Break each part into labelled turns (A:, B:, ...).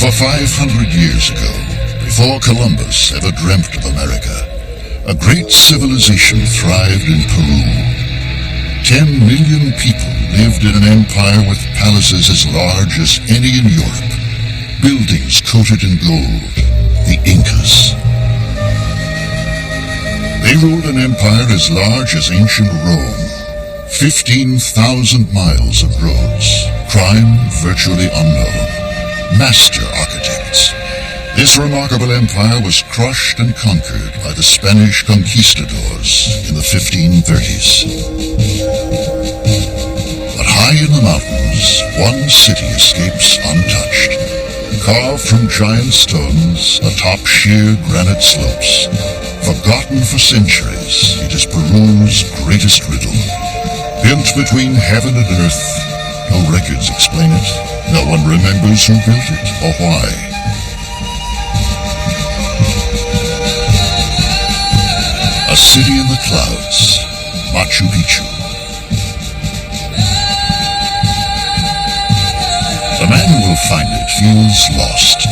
A: Over 500 years ago, before Columbus ever dreamt of America, a great civilization thrived in Peru. 10 million people lived in an empire with palaces as large as any in Europe, buildings coated in gold, the Incas. They ruled an empire as large as ancient Rome, 15,000 miles of roads, crime virtually unknown, master architects. This remarkable empire was crushed and conquered by the Spanish conquistadors in the 1530s. But high in the mountains, one city escapes untouched. Carved from giant stones atop sheer granite slopes, forgotten for centuries, it is Peru's greatest riddle. Built between heaven and earth, no records explain it. No one remembers who built it or why. A city in the clouds, Machu Picchu. The man who will find it feels lost.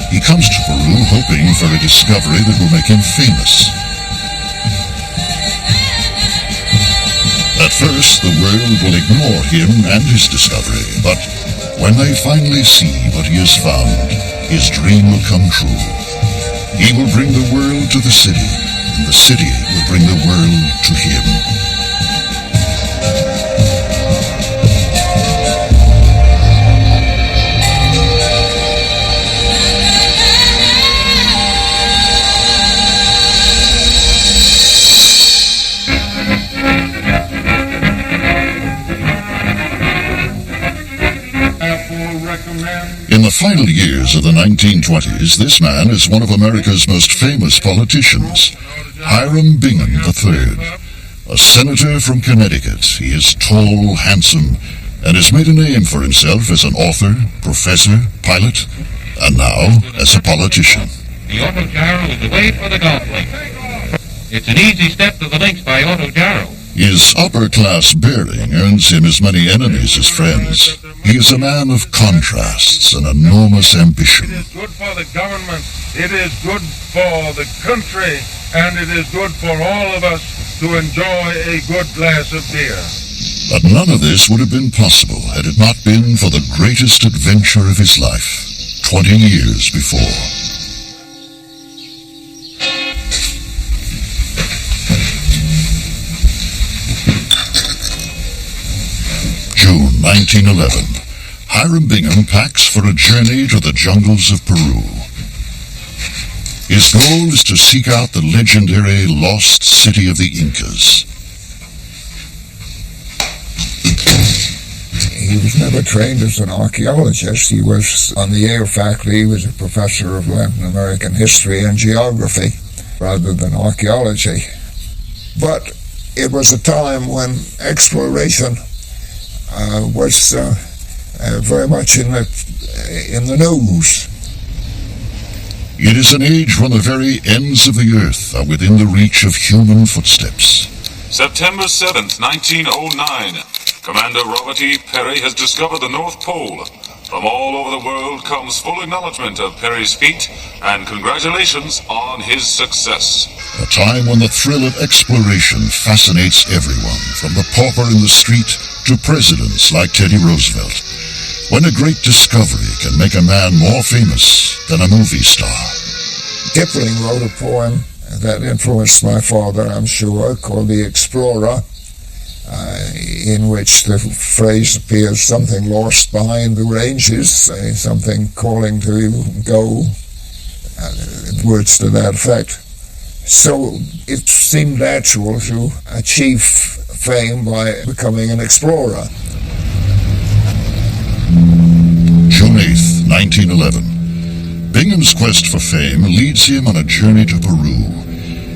A: He comes to Peru hoping for a discovery that will make him famous. At first, the world will ignore him and his discovery, but when they finally see what he has found, his dream will come true. He will bring the world to the city, and the city will bring the world to him. In the final years of the 1920s, this man is one of America's most famous politicians, Hiram Bingham III. A senator from Connecticut, he is tall, handsome, and has made a name for himself as an author, professor, pilot, and now as a politician.
B: The Auto Gyro is the way for the golf links. It's an easy step to the links by Auto Gyro.
A: His upper-class bearing earns him as many enemies as friends. He is a man of contrasts and enormous ambition.
C: It is good for the government, it is good for the country, and it is good for all of us to enjoy a good glass of beer.
A: But none of this would have been possible had it not been for the greatest adventure of his life, 20 years before. June 1911. Hiram Bingham packs for a journey to the jungles of Peru. His goal is to seek out the legendary lost city of the Incas.
D: He was never trained as an archaeologist. He was on the Yale faculty. He was a professor of Latin American history and geography rather than archaeology. But it was a time when exploration was very much in the news.
A: It is an age when the very ends of the earth are within the reach of human footsteps.
E: September 7th, 1909. Commander Robert E. Peary has discovered the North Pole. From all over the world comes full acknowledgement of Peary's feat and congratulations on his success.
A: A time when the thrill of exploration fascinates everyone, from the pauper in the street to presidents like Teddy Roosevelt. When a great discovery can make a man more famous than a movie star.
D: Kipling wrote a poem that influenced my father, I'm sure, called The Explorer, in which the phrase appears, something lost behind the ranges, something calling to you, go, words to that effect. So it seemed natural to achieve fame by becoming an explorer.
A: June 8th, 1911. Bingham's quest for fame leads him on a journey to Peru.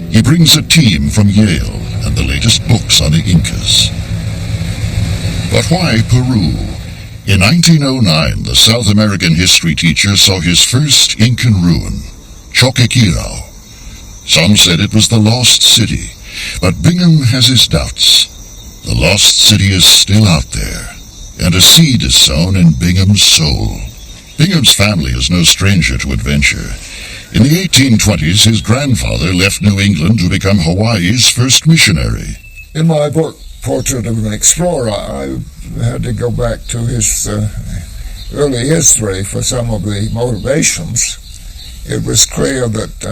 A: He brings a team from Yale and the latest books on the Incas. But why Peru? In 1909, the South American history teacher saw his first Incan ruin, Choqquequirao. Some said it was the lost city, but Bingham has his doubts. The lost city is still out there, and a seed is sown in Bingham's soul. Bingham's family is no stranger to adventure. In the 1820s, his grandfather left New England to become Hawaii's first missionary.
D: In my book, Portrait of an Explorer, I had to go back to his early history for some of the motivations. It was clear that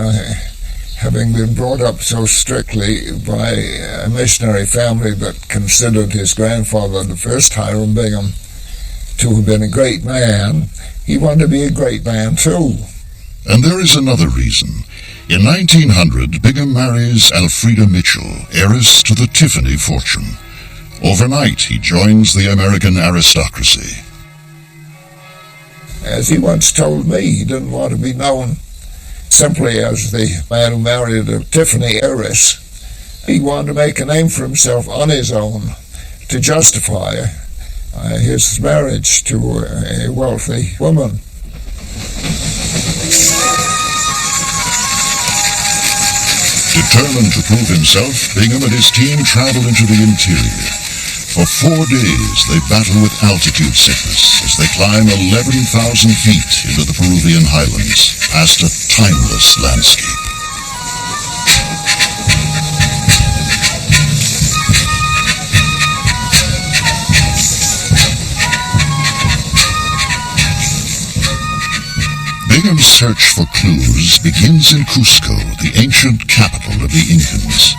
D: having been brought up so strictly by a missionary family that considered his grandfather, the first Hiram Bingham, to have been a great man, he wanted to be a great man too.
A: And there is another reason. In 1900, Bingham marries Elfrida Mitchell, heiress to the Tiffany fortune. Overnight, he joins the American aristocracy.
D: As he once told me, he didn't want to be known simply as the man who married a Tiffany heiress. He wanted to make a name for himself on his own to justify his marriage to a wealthy woman.
A: Determined to prove himself, Bingham and his team travel into the interior. For 4 days, they battle with altitude sickness as they climb 11,000 feet into the Peruvian highlands, past a timeless landscape. Bingham's search for clues begins in Cusco, the ancient capital of the Incans.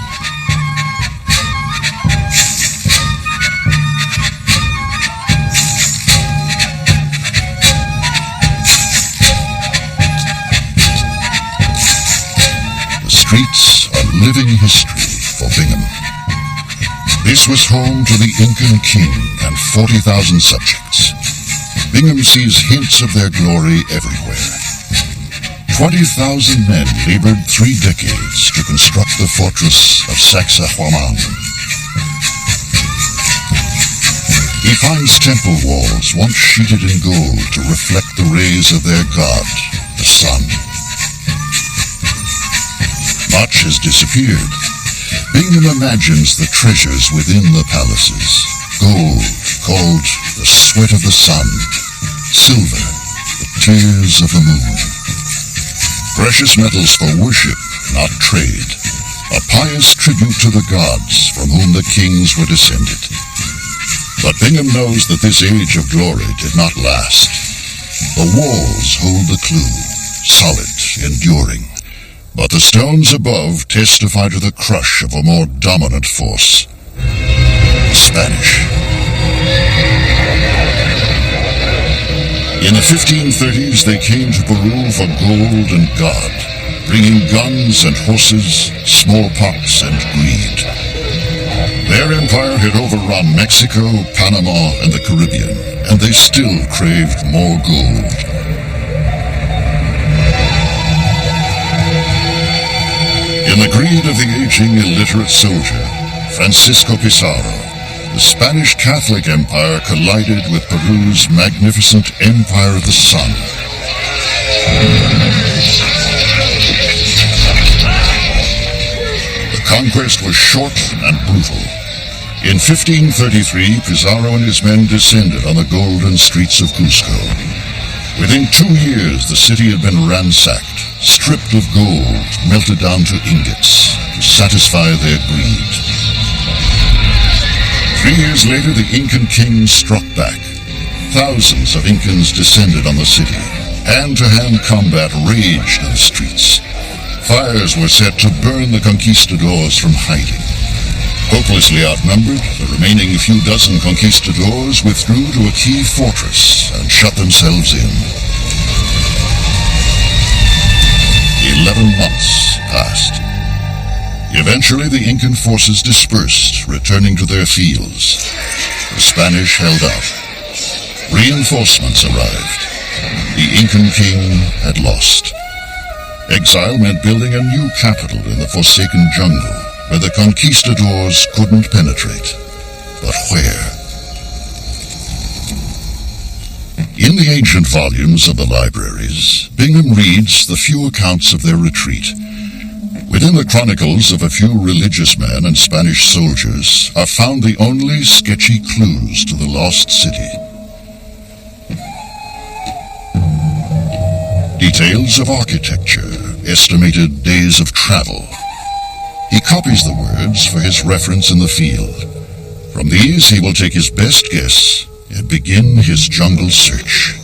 A: The streets are living history for Bingham. This was home to the Incan king and 40,000 subjects. Bingham sees hints of their glory everywhere. 20,000 men labored 3 decades to construct the fortress of Sacsayhuaman. He finds temple walls once sheeted in gold to reflect the rays of their god, the sun. Much has disappeared. Bingham imagines the treasures within the palaces. Gold, called the sweat of the sun. Silver, the tears of the moon. Precious metals for worship, not trade. A pious tribute to the gods from whom the kings were descended. But Bingham knows that this age of glory did not last. The walls hold the clue, solid, enduring. But the stones above testify to the crush of a more dominant force. The Spanish. In the 1530s, they came to Peru for gold and God, bringing guns and horses, smallpox and greed. Their empire had overrun Mexico, Panama, and the Caribbean, and they still craved more gold. In the greed of the aging, illiterate soldier, Francisco Pizarro, the Spanish Catholic Empire collided with Peru's magnificent Empire of the Sun. The conquest was short and brutal. In 1533, Pizarro and his men descended on the golden streets of Cusco. Within 2 years, the city had been ransacked, stripped of gold, melted down to ingots, to satisfy their greed. 3 years later, the Incan king struck back. Thousands of Incans descended on the city. Hand-to-hand combat raged in the streets. Fires were set to burn the conquistadors from hiding. Hopelessly outnumbered, the remaining few dozen conquistadors withdrew to a key fortress and shut themselves in. 11 months passed. Eventually, the Incan forces dispersed, returning to their fields. The Spanish held out. Reinforcements arrived. The Incan king had lost. Exile meant building a new capital in the forsaken jungle, where the conquistadors couldn't penetrate. But where? In the ancient volumes of the libraries, Bingham reads the few accounts of their retreat. Within the chronicles of a few religious men and Spanish soldiers are found the only sketchy clues to the lost city. Details of architecture, estimated days of travel. He copies the words for his reference in the field. From these he will take his best guess and begin his jungle search.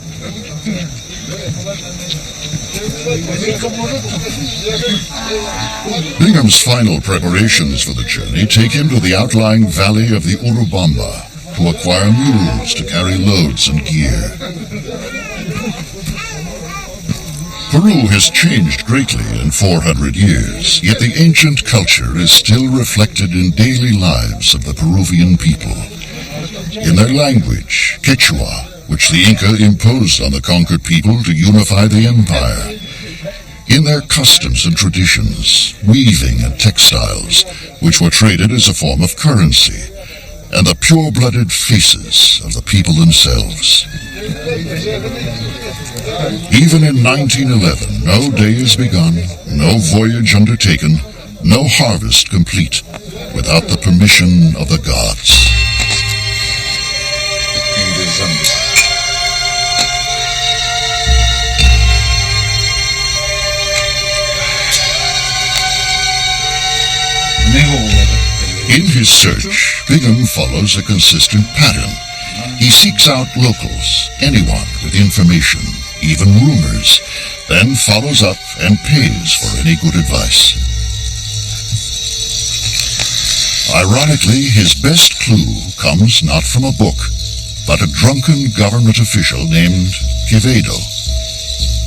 A: Bingham's final preparations for the journey take him to the outlying valley of the Urubamba to acquire mules to carry loads and gear. Peru has changed greatly in 400 years, yet the ancient culture is still reflected in daily lives of the Peruvian people. In their language, Quechua, which the Inca imposed on the conquered people to unify the empire. In their customs and traditions, weaving and textiles, which were traded as a form of currency, and the pure-blooded faces of the people themselves. Even in 1911, no day is begun, no voyage undertaken, no harvest complete, without the permission of the gods. In his search, Bingham follows a consistent pattern. He seeks out locals, anyone with information, even rumors, then follows up and pays for any good advice. Ironically, his best clue comes not from a book, but a drunken government official named Quevedo.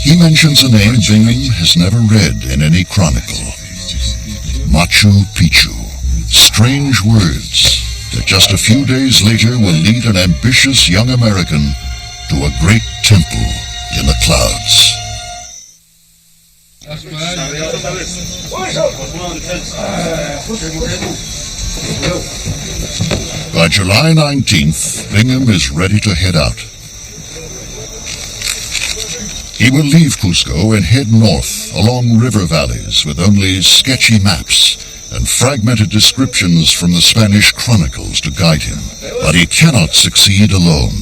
A: He mentions a name Bingham has never read in any chronicle. Machu Picchu. Strange words that just a few days later will lead an ambitious young American to a great temple in the clouds. By July 19th, Bingham is ready to head out. He will leave Cusco and head north along river valleys with only sketchy maps and fragmented descriptions from the Spanish chronicles to guide him. But he cannot succeed alone.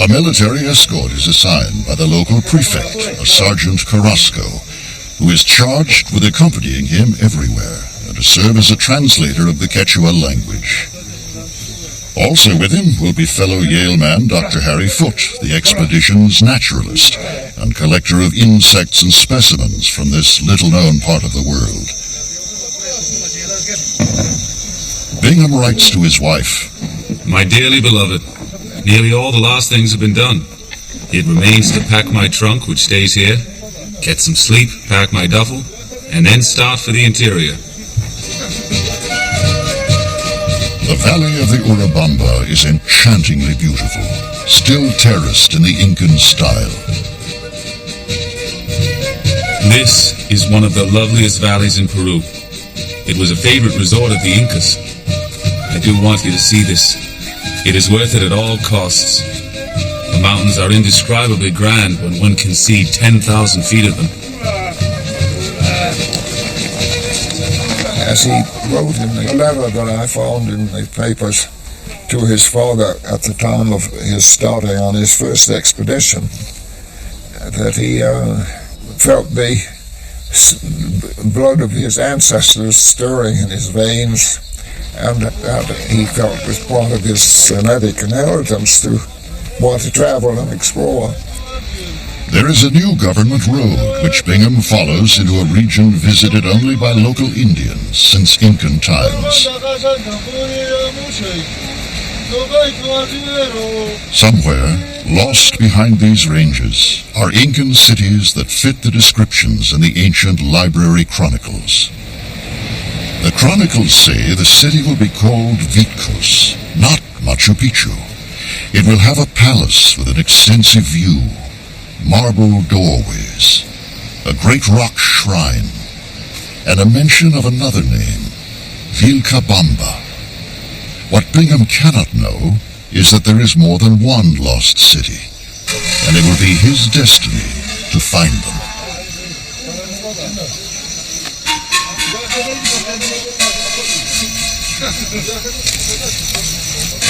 A: A military escort is assigned by the local prefect, a Sergeant Carrasco, who is charged with accompanying him everywhere and to serve as a translator of the Quechua language. Also with him will be fellow Yale man Dr. Harry Foote, the expedition's naturalist and collector of insects and specimens from this little-known part of the world. Bingham writes to his wife,
E: My dearly beloved, nearly all the last things have been done. It remains to pack my trunk, which stays here, get some sleep, pack my duffel, and then start for the interior.
A: The valley of the Urubamba is enchantingly beautiful, still terraced in the Incan style.
E: This is one of the loveliest valleys in Peru. It was a favorite resort of the Incas. I do want you to see this. It is worth it at all costs. The mountains are indescribably grand when one can see 10,000 feet of them.
D: As he wrote in the letter that I found in the papers to his father at the time of his starting on his first expedition, that he felt the blood of his ancestors stirring in his veins, and that he felt was part of his genetic inheritance to want to travel and explore.
A: There is a new government road which Bingham follows into a region visited only by local Indians since Incan times. Somewhere, lost behind these ranges, are Incan cities that fit the descriptions in the ancient library chronicles. The chronicles say the city will be called Vitkos, not Machu Picchu. It will have a palace with an extensive view, marble doorways, a great rock shrine, and a mention of another name, Vilcabamba. What Bingham cannot know is that there is more than one lost city, and it will be his destiny to find them.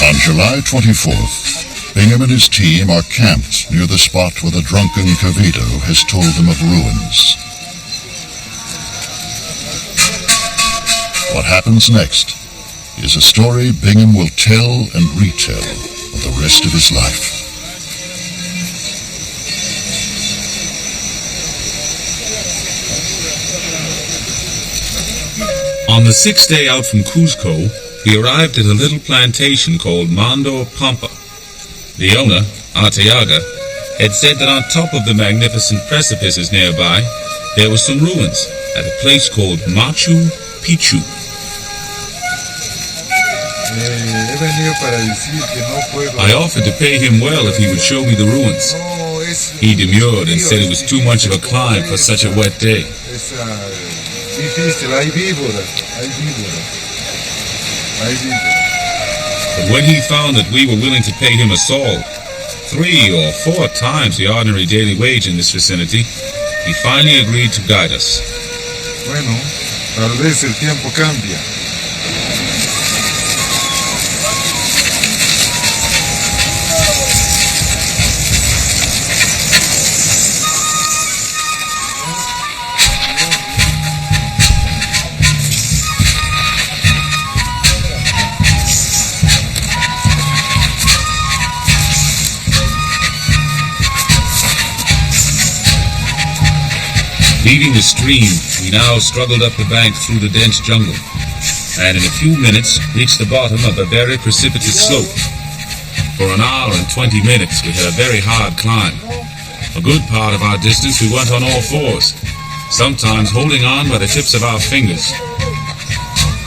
A: On July 24th, Bingham and his team are camped near the spot where the drunken Cavito has told them of ruins. What happens next is a story Bingham will tell and retell for the rest of his life.
F: On the sixth day out from Cuzco, we arrived at a little plantation called Mondo Pampa. The owner, Arteaga, had said that on top of the magnificent precipices nearby, there were some ruins at a place called Machu Picchu. I offered to pay him well if he would show me the ruins. He demurred and said it was too much of a climb for such a wet day. But when he found that we were willing to pay him a sol, 3 or 4 times the ordinary daily wage in this vicinity, he finally agreed to guide us.
C: Bueno, tal vez el tiempo cambia.
F: Leaving the stream, we now struggled up the bank through the dense jungle, and in a few minutes reached the bottom of a very precipitous slope. For an hour and 20 minutes we had a very hard climb. A good part of our distance we went on all fours, sometimes holding on by the tips of our fingers.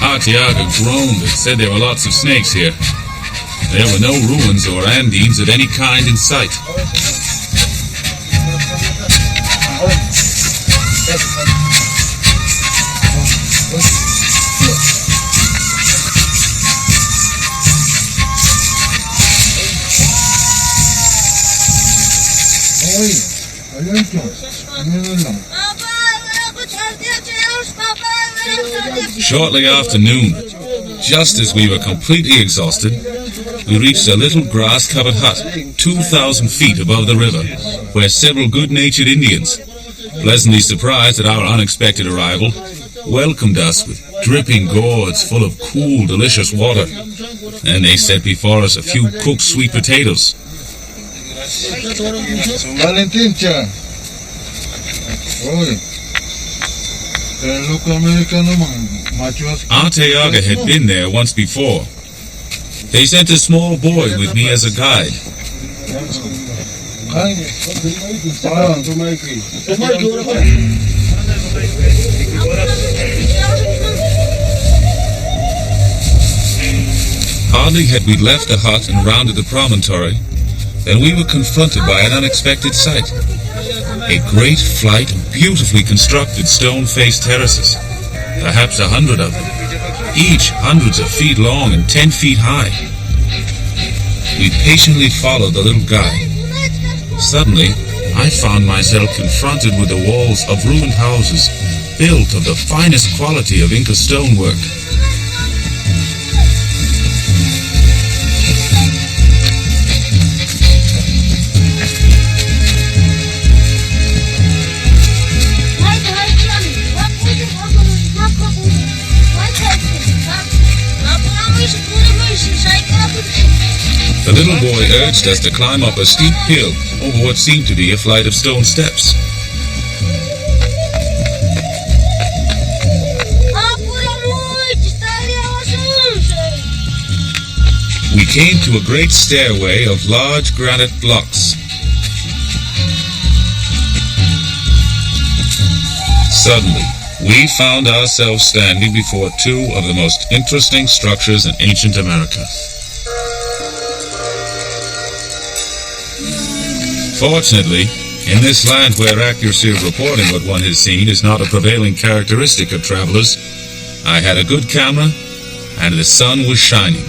F: Arteaga groaned and said there were lots of snakes here. There were no ruins or Andines of any kind in sight. Shortly after noon, just as we were completely exhausted, we reached a little grass-covered hut 2,000 feet above the river, where several good-natured Indians, pleasantly surprised at our unexpected arrival, welcomed us with dripping gourds full of cool, delicious water, and they set before us a few cooked sweet potatoes.
C: Valentincha.
F: Arteaga had been there once before. They sent a small boy with me as a guide. Hardly had we left the hut and rounded the promontory, then we were confronted by an unexpected sight. A great flight of beautifully constructed stone-faced terraces, perhaps 100 of them, each hundreds of feet long and 10 feet high. We patiently followed the little guide. Suddenly, I found myself confronted with the walls of ruined houses built of the finest quality of Inca stonework. The little boy urged us to climb up a steep hill over what seemed to be a flight of stone steps. We came to a great stairway of large granite blocks. Suddenly, we found ourselves standing before 2 of the most interesting structures in ancient America. Fortunately, in this land where accuracy of reporting what one has seen is not a prevailing characteristic of travelers, I had a good camera and the sun was shining.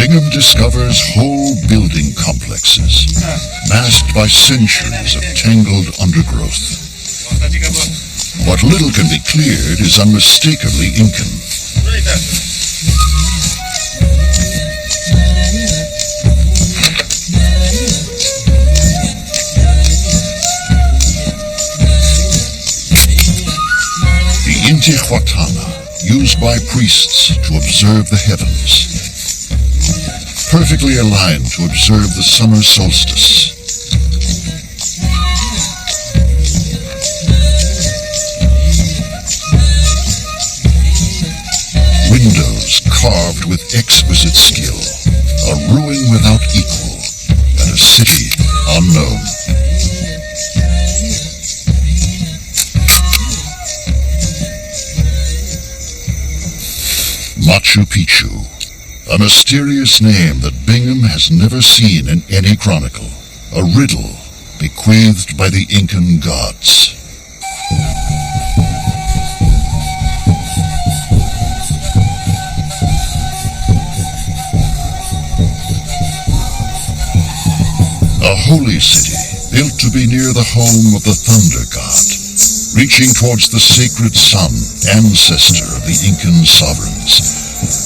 A: Bingham discovers whole building complexes, masked by centuries of tangled undergrowth. What little can be cleared is unmistakably Incan. The Intihuatana, used by priests to observe the heavens, perfectly aligned to observe the summer solstice. Windows carved with exquisite skill, a ruin without equal, and a city unknown. Machu Picchu, a mysterious name that Bingham has never seen in any chronicle, a riddle bequeathed by the Incan gods. A holy city built to be near the home of the thunder god, reaching towards the sacred sun, ancestor of the Incan sovereigns.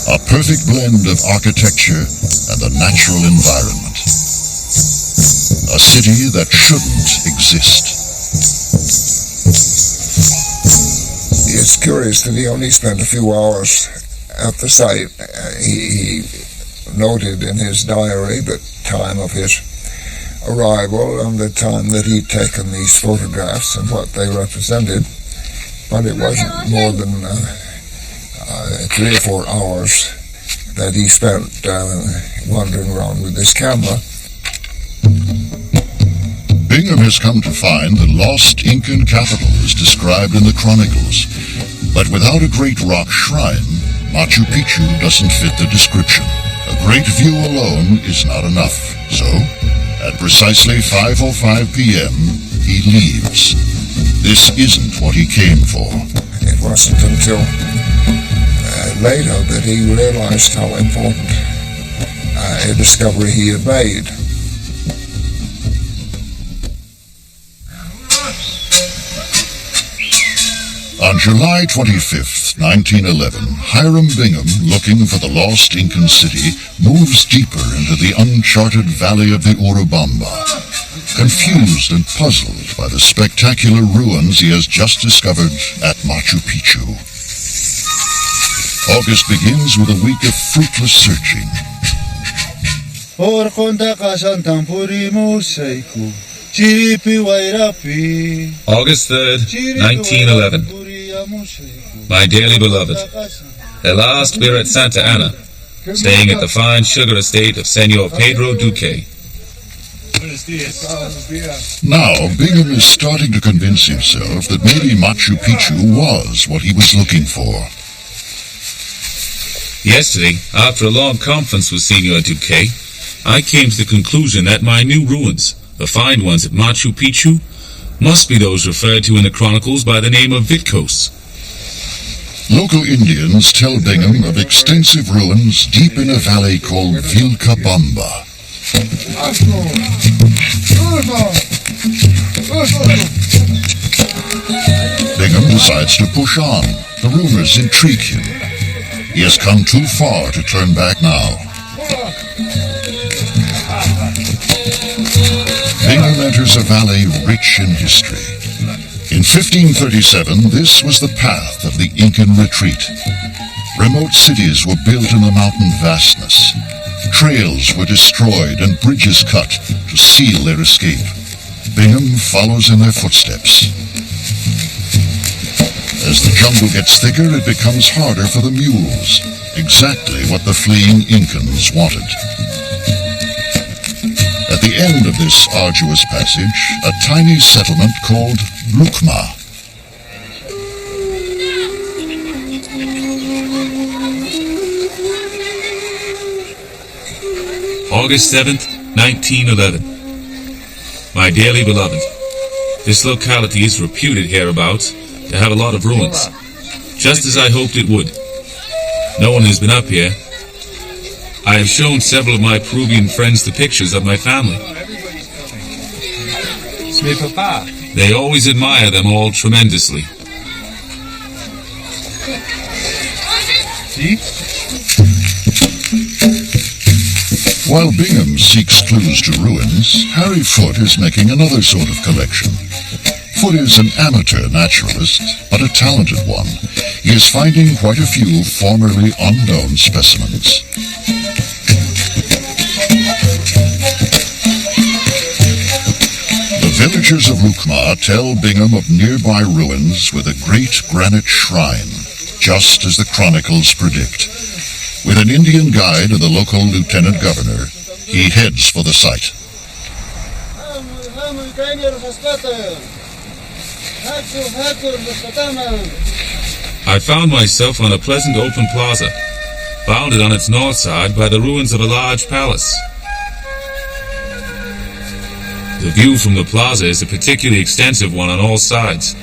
A: A perfect blend of architecture and the natural environment. A city that shouldn't exist.
D: It's curious that he only spent a few hours at the site. He noted in his diary the time of his arrival and the time that he'd taken these photographs and what they represented, but it wasn't more than 3 or 4 hours that he spent wandering around with his camera.
A: Bingham has come to find the lost Incan capital is described in the chronicles, but without a great rock shrine, Machu Picchu doesn't fit the description. A great view alone is not enough, so at precisely 5:05 p.m., he leaves. This isn't what he came for.
D: It wasn't until later that he realized how important a discovery he had made.
A: On July 25th, 1911, Hiram Bingham, looking for the lost Incan city, moves deeper into the uncharted valley of the Urubamba, confused and puzzled by the spectacular ruins he has just discovered at Machu Picchu. August begins with a week of fruitless searching.
F: August 3rd, 1911. My dearly beloved, at last we're at Santa Ana, staying at the fine sugar estate of Senor Pedro Duque.
A: Now, Bingham is starting to convince himself that maybe Machu Picchu was what he was looking for.
F: Yesterday, after a long conference with Senor Duque, I came to the conclusion that my new ruins, the fine ones at Machu Picchu, must be those referred to in the chronicles by the name of Vitkos.
A: Local Indians tell Bingham of extensive ruins deep in a valley called Vilcabamba. Bingham decides to push on. The rumors intrigue him. He has come too far to turn back now. Bingham enters a valley rich in history. In 1537, this was the path of the Incan retreat. Remote cities were built in the mountain vastness. Trails were destroyed and bridges cut to seal their escape. Bingham follows in their footsteps. As the jungle gets thicker, it becomes harder for the mules, exactly what the fleeing Incans wanted. At the end of this arduous passage, a tiny settlement called Lucma.
F: August 7th, 1911. My dearly beloved, this locality is reputed hereabouts to have a lot of ruins, just as I hoped it would. No one has been up here. I have shown several of my Peruvian friends the pictures of my family.
G: C'est mes papas.
F: They always admire them all tremendously.
G: See?
A: While Bingham seeks clues to ruins, Harry Foote is making another sort of collection. Foote is an amateur naturalist, but a talented one. He is finding quite a few formerly unknown specimens. The villagers of Lukma tell Bingham of nearby ruins with a great granite shrine, just as the chronicles predict. With an Indian guide and the local lieutenant governor, he heads for the site.
F: I found myself on a pleasant open plaza, bounded on its north side by the ruins of a large palace. The view from the plaza is a particularly extensive one on all sides.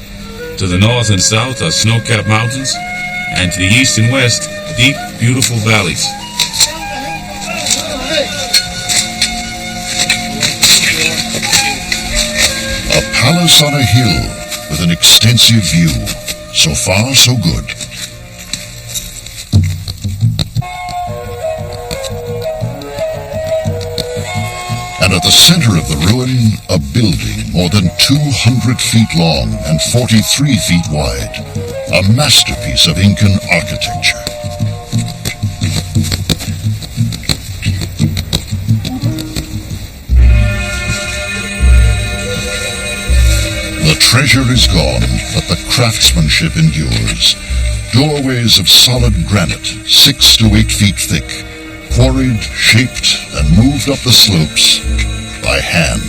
F: To the north and south are snow-capped mountains, and to the east and west, deep, beautiful valleys.
A: A palace on a hill with an extensive view. So far, so good. And at the center of the ruin, a building more than 200 feet long and 43 feet wide. A masterpiece of Incan architecture. The treasure is gone, but the craftsmanship endures. Doorways of solid granite, 6 to 8 feet thick, quarried, shaped, and moved up the slopes by hand.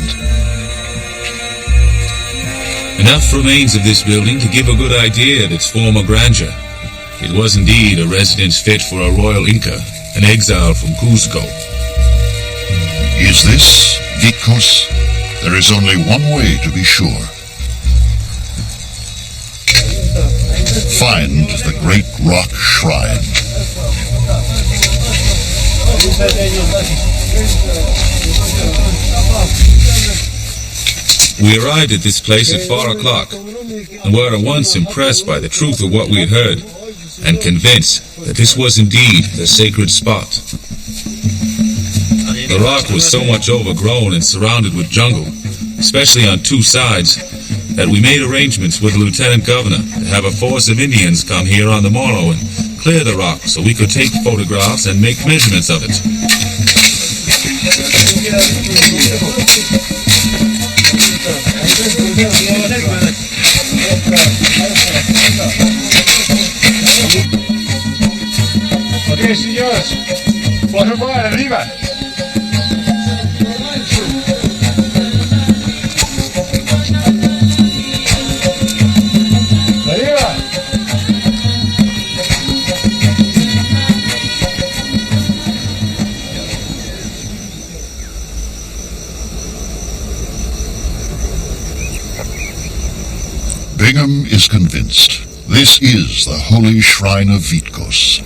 F: Enough remains of this building to give a good idea of its former grandeur. It was indeed a residence fit for a royal Inca, an exile from Cuzco.
A: Is this Vicos? There is only one way to be sure. Find the great rock shrine.
F: We arrived at this place at 4 o'clock, and were at once impressed by the truth of what we had heard, and convinced that this was indeed the sacred spot. The rock was so much overgrown and surrounded with jungle, especially on two sides, that we made arrangements with the lieutenant governor to have a force of Indians come here on the morrow and clear the rock so we could take photographs and make measurements of it.
G: Ok, señores, por favor, arriba.
A: Bingham is convinced this is the holy shrine of Vitcos.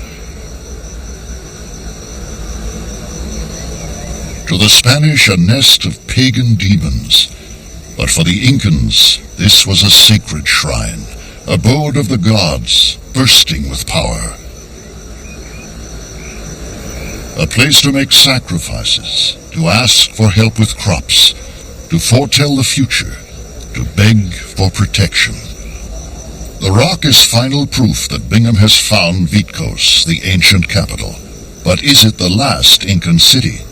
A: To the Spanish, a nest of pagan demons. But for the Incans, this was a sacred shrine, abode of the gods, bursting with power. A place to make sacrifices, to ask for help with crops, to foretell the future, to beg for protection. The rock is final proof that Bingham has found Vitcos, the ancient capital. But is it the last Incan city?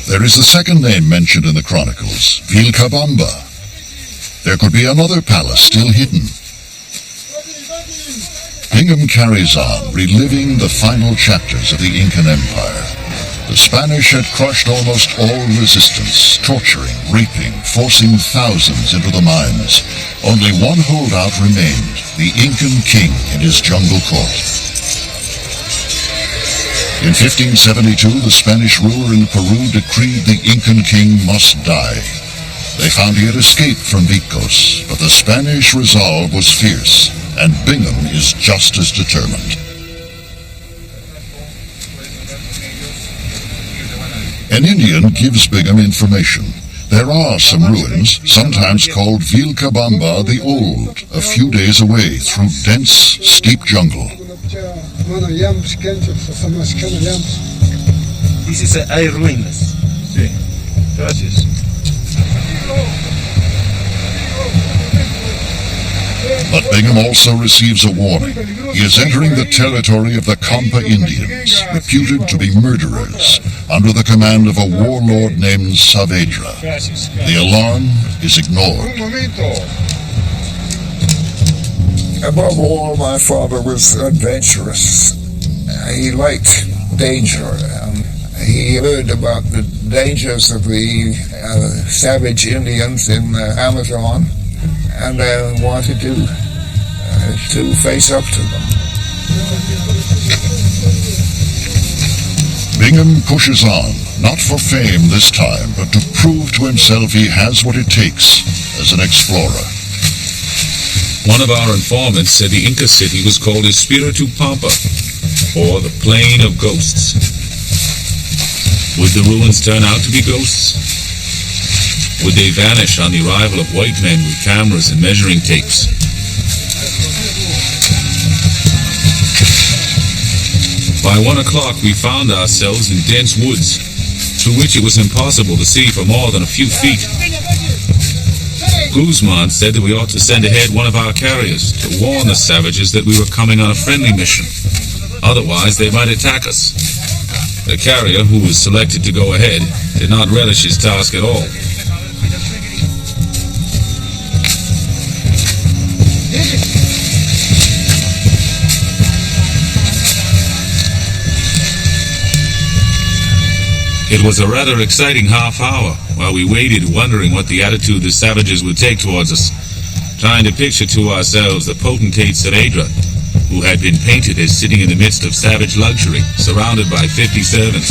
A: There is the second name mentioned in the chronicles, Vilcabamba. There could be another palace still hidden. Bingham carries on, reliving the final chapters of the Incan Empire. The Spanish had crushed almost all resistance, torturing, raping, forcing thousands into the mines. Only one holdout remained, the Incan king in his jungle court. In 1572, the Spanish ruler in Peru decreed the Incan king must die. They found he had escaped from Vitcos, but the Spanish resolve was fierce, and Bingham is just as determined. An Indian gives Bingham information. There are some ruins, sometimes called Vilcabamba the Old, a few days away through dense, steep jungle.
H: Dice, hay ruinas.
C: Sí. Gracias.
A: But Bingham also receives a warning. He is entering the territory of the Campa Indians, reputed to be murderers, under the command of a warlord named Saavedra. The alarm is ignored.
D: Above all, my father was adventurous. He liked danger. He heard about the dangers of the savage Indians in the Amazon, and wanted to face up to them.
A: Bingham pushes on, not for fame this time, but to prove to himself he has what it takes as an explorer.
F: One of our informants said the Inca city was called Espiritu Pampa, or the Plain of Ghosts. Would the ruins turn out to be ghosts? Would they vanish on the arrival of white men with cameras and measuring tapes? By 1 o'clock we found ourselves in dense woods, through which it was impossible to see for more than a few feet. Guzman said that we ought to send ahead one of our carriers to warn the savages that we were coming on a friendly mission. Otherwise they might attack us. The carrier, who was selected to go ahead, did not relish his task at all. It was a rather exciting half hour while we waited, wondering what the attitude the savages would take towards us, trying to picture to ourselves the potentate Saavedra, who had been painted as sitting in the midst of savage luxury, surrounded by 50 servants.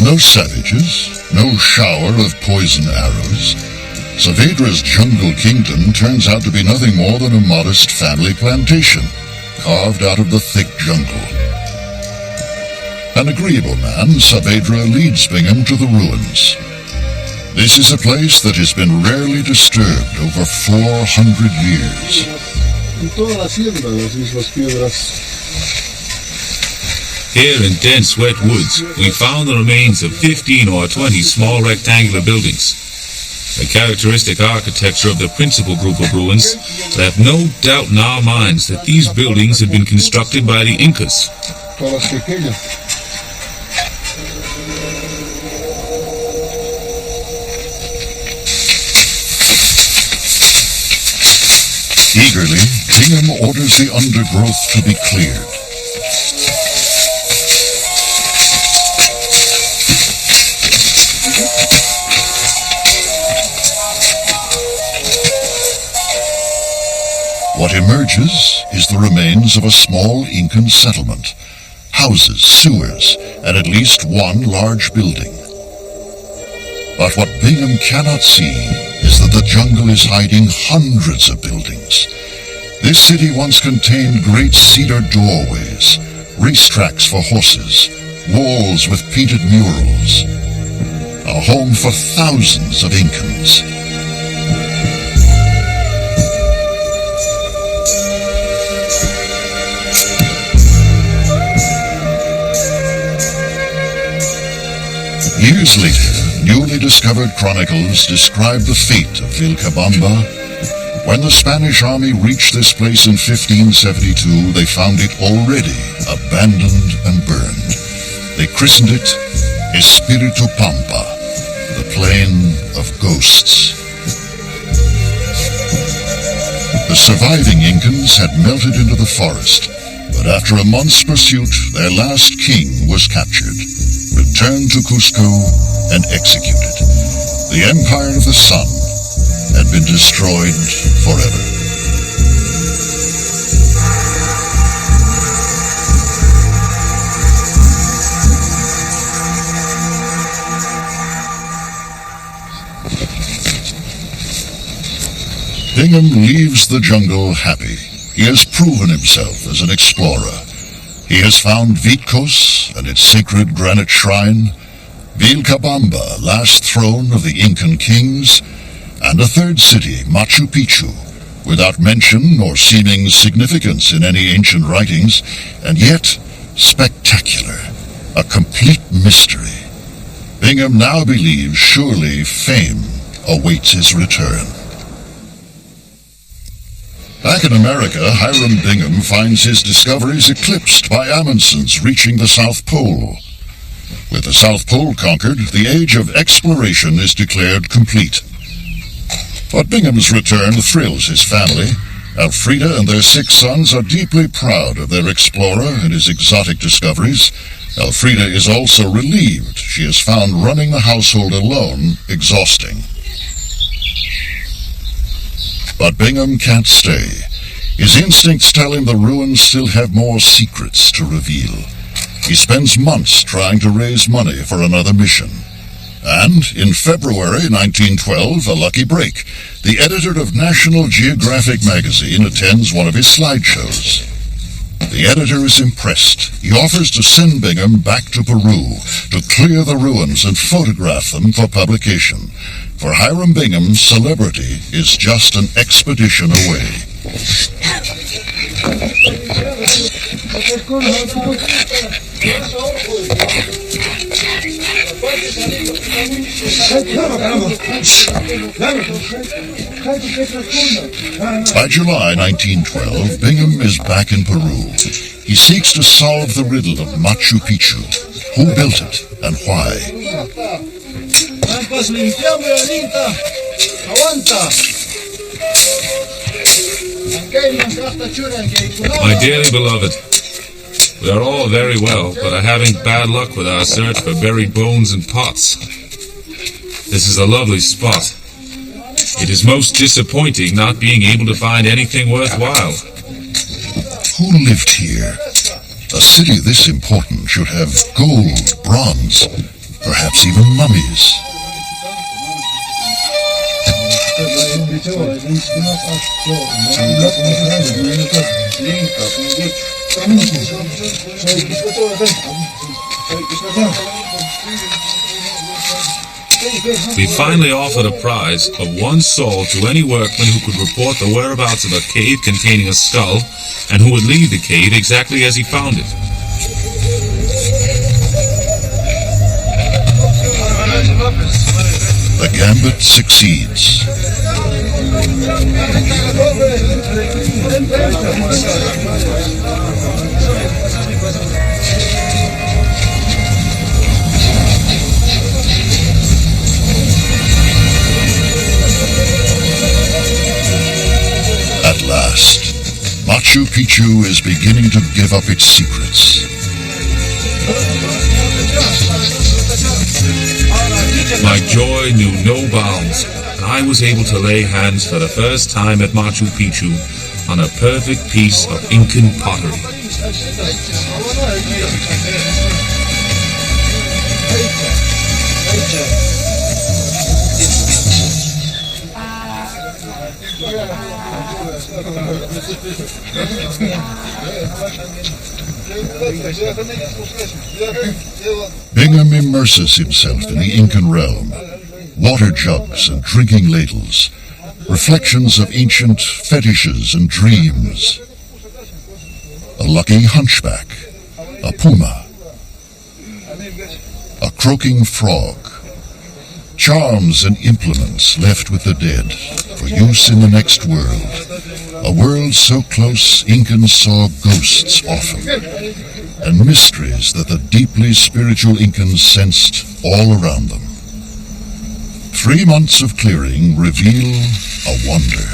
A: No savages, no shower of poison arrows. Saavedra's jungle kingdom turns out to be nothing more than a modest family plantation, carved out of the thick jungle. An agreeable man, Saavedra leads Bingham to the ruins. This is a place that has been rarely disturbed over 400 years.
F: Here in dense wet woods, we found the remains of 15 or 20 small rectangular buildings. The characteristic architecture of the principal group of ruins left no doubt in our minds that these buildings had been constructed by the Incas.
A: Eagerly, Bingham orders the undergrowth to be cleared. What emerges is the remains of a small Incan settlement, houses, sewers, and at least one large building. But what Bingham cannot see is that the jungle is hiding hundreds of buildings. This city once contained great cedar doorways, racetracks for horses, walls with painted murals, a home for thousands of Incans. Years later, newly discovered chronicles describe the fate of Vilcabamba. When the Spanish army reached this place in 1572, they found it already abandoned and burned. They christened it Espiritu Pampa, the Plain of Ghosts. The surviving Incans had melted into the forest, but after a month's pursuit, their last king was captured, returned to Cusco, and executed. The Empire of the Sun had been destroyed forever. Bingham leaves the jungle happy. He has proven himself as an explorer. He has found Vitkos and its sacred granite shrine, Vilcabamba, last throne of the Incan kings, and a third city, Machu Picchu, without mention or seeming significance in any ancient writings, and yet spectacular, a complete mystery. Bingham now believes surely fame awaits his return. Back in America, Hiram Bingham finds his discoveries eclipsed by Amundsen's reaching the South Pole. With the South Pole conquered, the age of exploration is declared complete. But Bingham's return thrills his family. Elfrida and their 6 sons are deeply proud of their explorer and his exotic discoveries. Elfrida is also relieved she has found running the household alone exhausting. But Bingham can't stay. His instincts tell him the ruins still have more secrets to reveal. He spends months trying to raise money for another mission. And in February 1912, a lucky break. The editor of National Geographic magazine attends one of his slideshows. The editor is impressed. He offers to send Bingham back to Peru to clear the ruins and photograph them for publication. For Hiram Bingham, celebrity is just an expedition away. By July 1912, Bingham is back in Peru. He seeks to solve the riddle of Machu Picchu. Who built it and why?
F: My dearly beloved, we are all very well, but are having bad luck with our search for buried bones and pots. This is a lovely spot. It is most disappointing not being able to find anything worthwhile.
A: Who lived here? A city this important should have gold, bronze, perhaps even mummies.
F: We finally offered a prize of 1 sol to any workman who could report the whereabouts of a cave containing a skull, and who would leave the cave exactly as he found it.
A: The gambit succeeds. At last, Machu Picchu is beginning to give up its secrets.
F: My joy knew no bounds, and I was able to lay hands for the first time at Machu Picchu on a perfect piece of Incan pottery.
A: Bingham immerses himself in the Incan realm. Water jugs and drinking ladles, reflections of ancient fetishes and dreams. A lucky hunchback, a puma, a croaking frog, charms and implements left with the dead for use in the next world. A world so close Incans saw ghosts often, and mysteries that the deeply spiritual Incans sensed all around them. 3 months of clearing reveal a wonder.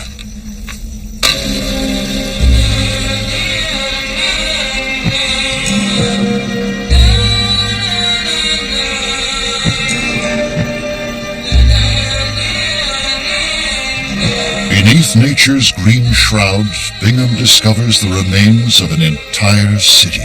A: Beneath nature's green shroud, Bingham discovers the remains of an entire city.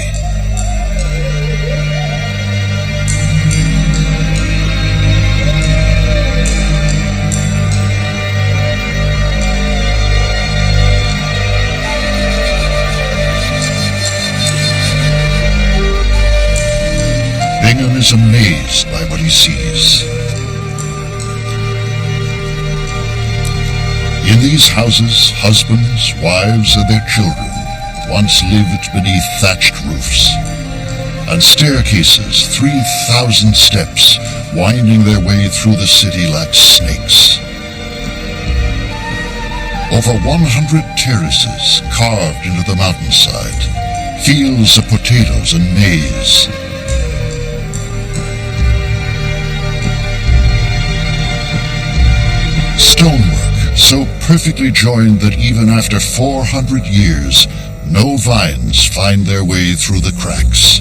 A: Bingham is amazed by what he sees. In these houses, husbands, wives, and their children once lived beneath thatched roofs, and staircases 3,000 steps winding their way through the city like snakes. Over 100 terraces carved into the mountainside, fields of potatoes and maize. Stonework so perfectly joined that even after 400 years, no vines find their way through the cracks.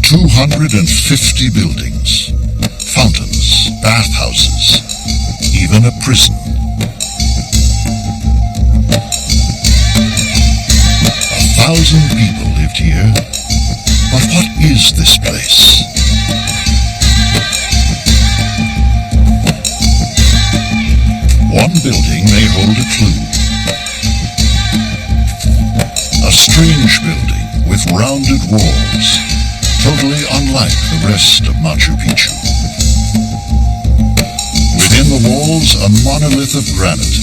A: "250 buildings, fountains, bathhouses, even a prison. 1,000 people lived here, but what is this place? One building may hold a clue. A strange building with rounded walls, totally unlike the rest of Machu Picchu. Within the walls, a monolith of granite.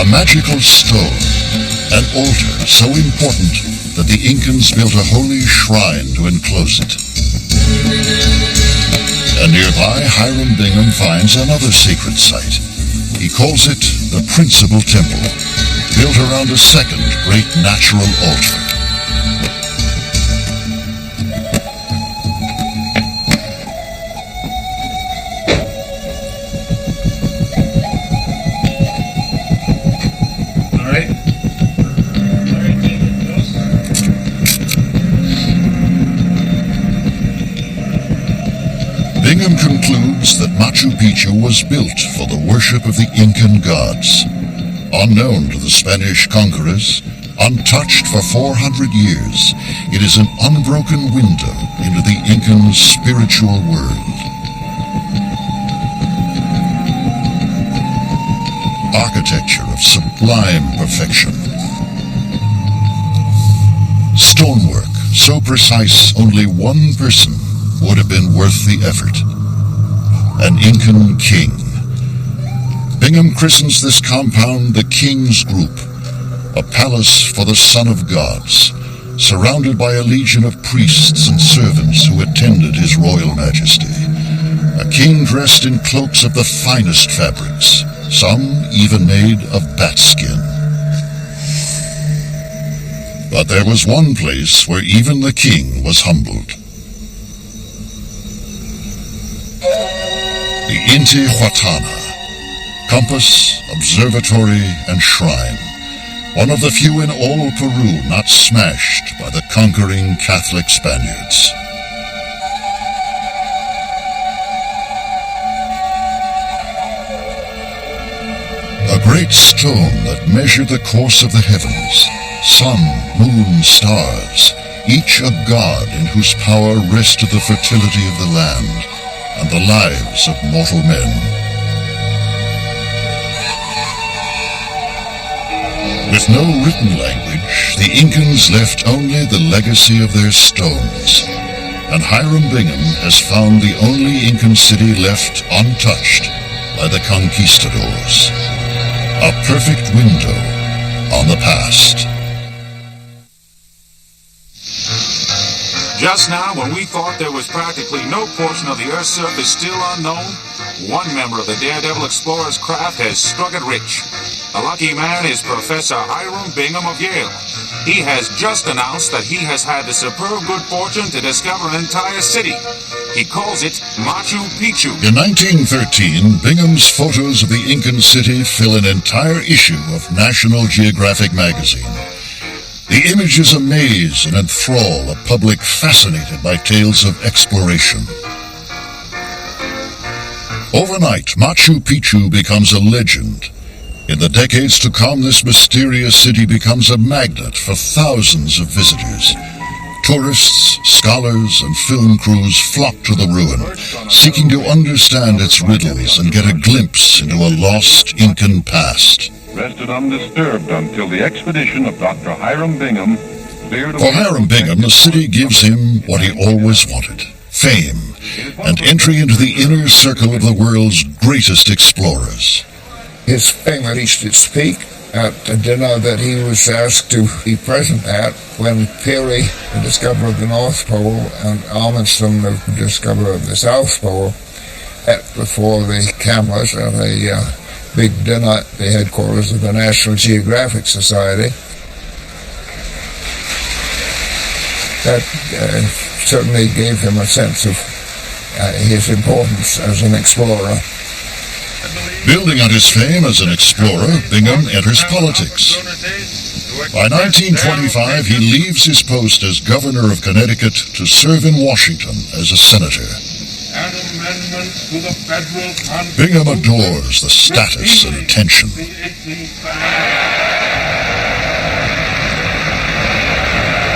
A: A magical stone, an altar so important that the Incans built a holy shrine to enclose it. And nearby, Hiram Bingham finds another sacred site. He calls it the Principal Temple, built around a second great natural altar. Bingham concludes that Machu Picchu was built for the worship of the Incan gods. Unknown to the Spanish conquerors, untouched for 400 years, it is an unbroken window into the Incan spiritual world. Architecture of sublime perfection. Stonework so precise only one person would have been worth the effort. An Incan king. Bingham christens this compound the King's Group, a palace for the Son of Gods, surrounded by a legion of priests and servants who attended his royal majesty. A king dressed in cloaks of the finest fabrics, some even made of bat skin. But there was one place where even the king was humbled. The Intihuatana, compass, observatory, and shrine, one of the few in all Peru not smashed by the conquering Catholic Spaniards. A great stone that measured the course of the heavens, sun, moon, stars, each a god in whose power rested the fertility of the land and the lives of mortal men. With no written language, the Incans left only the legacy of their stones, and Hiram Bingham has found the only Incan city left untouched by the conquistadors. A perfect window on the past.
E: Just now, when we thought there was practically no portion of the Earth's surface still unknown, one member of the Daredevil Explorer's craft has struck it rich. The lucky man is Professor Hiram Bingham of Yale. He has just announced that he has had the superb good fortune to discover an entire city. He calls it Machu Picchu.
A: In 1913, Bingham's photos of the Incan city fill an entire issue of National Geographic magazine. The images amaze and enthrall a public fascinated by tales of exploration. Overnight, Machu Picchu becomes a legend. In the decades to come, this mysterious city becomes a magnet for thousands of visitors. Tourists, scholars, and film crews flock to the ruin, seeking to understand its riddles and get a glimpse into a lost Incan past.
C: rested undisturbed until the expedition of Dr. Hiram Bingham cleared
A: For Hiram Bingham, the city gives him what he always wanted: fame, and entry into the inner circle of the world's greatest explorers.
D: His fame reached its peak at a dinner that he was asked to be present at when Peary, the discoverer of the North Pole, and Amundsen, the discoverer of the South Pole, met before the cameras at a big dinner at the headquarters of the National Geographic Society. That certainly gave him a sense of his importance as an explorer.
A: Building on his fame as an explorer, Bingham enters politics. By 1925, he leaves his post as governor of Connecticut to serve in Washington as a senator. Bingham adores the status and attention.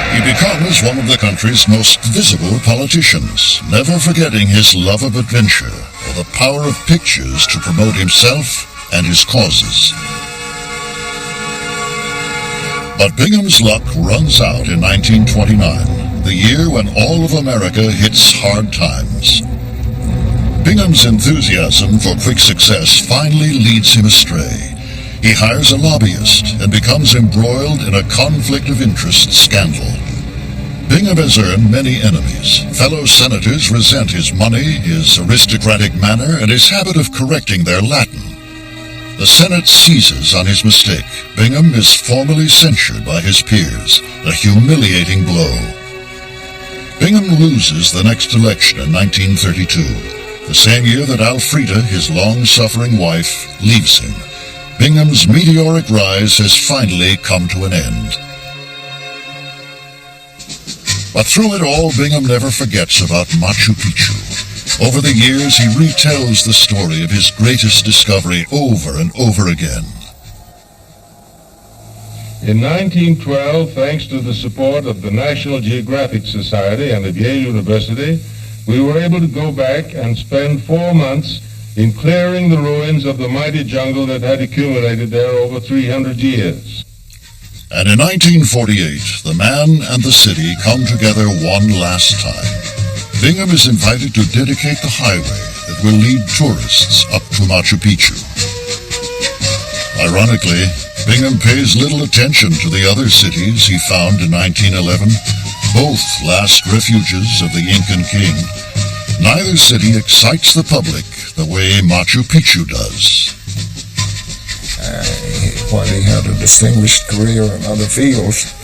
A: He becomes one of the country's most visible politicians, never forgetting his love of adventure or the power of pictures to promote himself and his causes. But Bingham's luck runs out in 1929, the year when all of America hits hard times. Bingham's enthusiasm for quick success finally leads him astray. He hires a lobbyist and becomes embroiled in a conflict of interest scandal. Bingham has earned many enemies. Fellow senators resent his money, his aristocratic manner, and his habit of correcting their Latin. The Senate seizes on his mistake. Bingham is formally censured by his peers, a humiliating blow. Bingham loses the next election in 1932, the same year that Alfreda, his long-suffering wife, leaves him. Bingham's meteoric rise has finally come to an end. But through it all, Bingham never forgets about Machu Picchu. Over the years, he retells the story of his greatest discovery over and over again.
C: In 1912, thanks to the support of the National Geographic Society and of Yale University, we were able to go back and spend 4 months in clearing the ruins of the mighty jungle that had accumulated there over 300 years.
A: And in 1948, the man and the city come together one last time. Bingham is invited to dedicate the highway that will lead tourists up to Machu Picchu. Ironically, Bingham pays little attention to the other cities he found in 1911, both last refuges of the Incan king. Neither city excites the public the way Machu Picchu does.
D: While he had a distinguished career in other fields,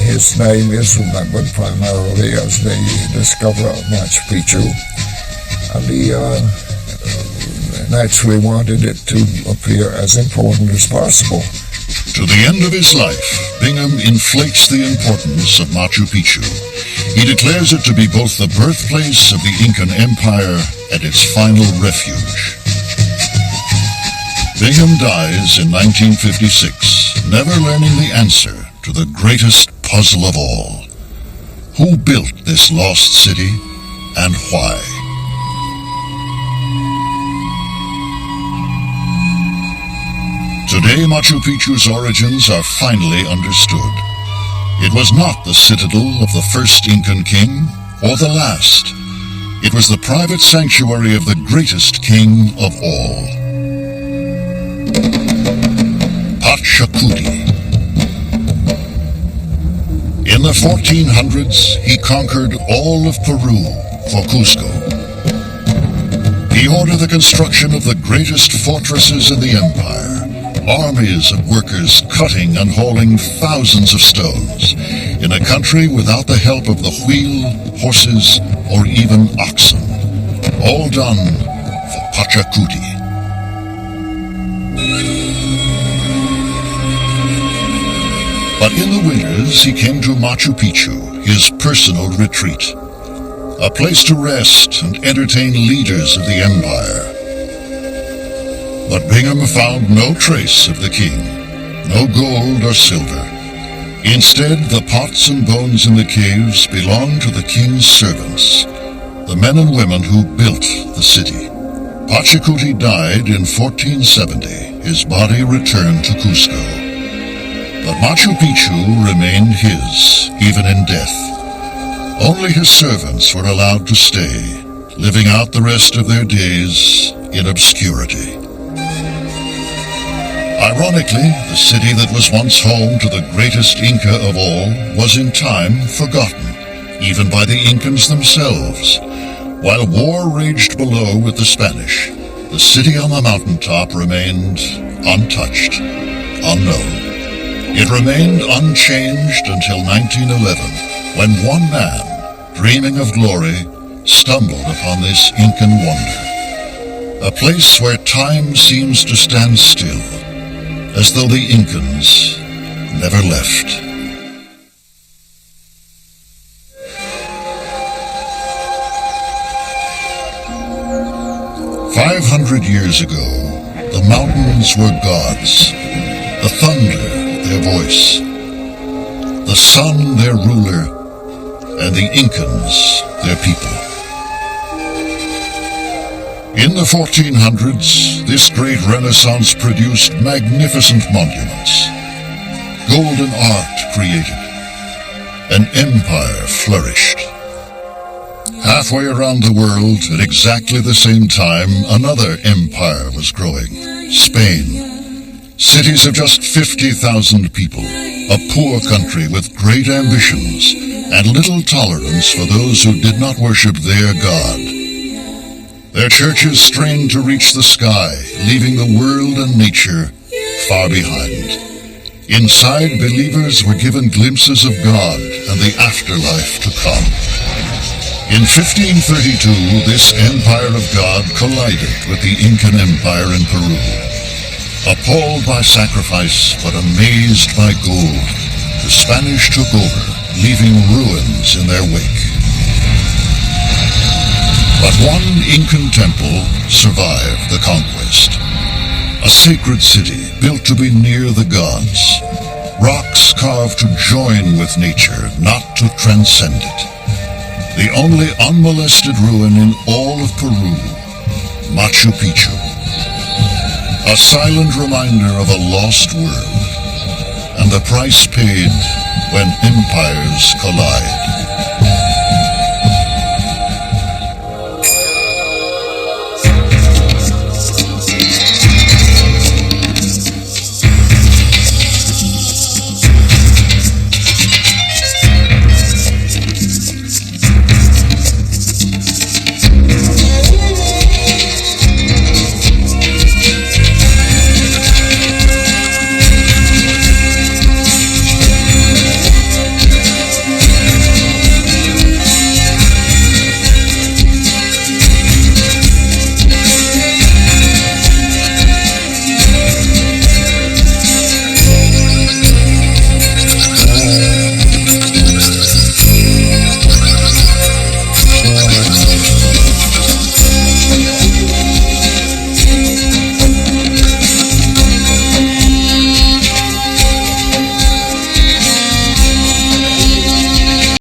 D: his name is remembered primarily as the discoverer of Machu Picchu, and he naturally wanted it to appear as important as possible.
A: To the end of his life, Bingham inflates the importance of Machu Picchu. He declares it to be both the birthplace of the Incan Empire and its final refuge. Bingham dies in 1956, never learning the answer to the greatest puzzle of all. Who built this lost city and why? Today, Machu Picchu's origins are finally understood. It was not the citadel of the first Incan king or the last. It was the private sanctuary of the greatest king of all. Pachacuti. In the 1400s, he conquered all of Peru for Cusco. He ordered the construction of the greatest fortresses in the empire, armies of workers cutting and hauling thousands of stones, in a country without the help of the wheel, horses, or even oxen. All done for Pachacuti. But in the winters, he came to Machu Picchu, his personal retreat, a place to rest and entertain leaders of the empire. But Bingham found no trace of the king, no gold or silver. Instead, the pots and bones in the caves belonged to the king's servants, the men and women who built the city. Pachacuti died in 1470. his body returned to Cusco. But Machu Picchu remained his, even in death. Only his servants were allowed to stay, living out the rest of their days in obscurity. Ironically, the city that was once home to the greatest Inca of all was in time forgotten, even by the Incans themselves. While war raged below with the Spanish, the city on the mountaintop remained untouched, unknown. It remained unchanged until 1911, when one man, dreaming of glory, stumbled upon this Incan wonder. A place where time seems to stand still, as though the Incans never left. "500 years ago, the mountains were gods, the thunder their voice, the sun their ruler, and the Incans their people. In the 1400s, this great renaissance produced magnificent monuments. Golden art created. An empire flourished. Halfway around the world, at exactly the same time, another empire was growing, Spain. Cities of just 50,000 people, a poor country with great ambitions, and little tolerance for those who did not worship their God. Their churches strained to reach the sky, leaving the world and nature far behind. Inside, believers were given glimpses of God and the afterlife to come. In 1532, this empire of God collided with the Incan Empire in Peru. Appalled by sacrifice, but amazed by gold, the Spanish took over, leaving ruins in their wake. But one Incan temple survived the conquest. A sacred city built to be near the gods. Rocks carved to join with nature, not to transcend it. The only unmolested ruin in all of Peru, Machu Picchu. A silent reminder of a lost world, and the price paid when empires collide.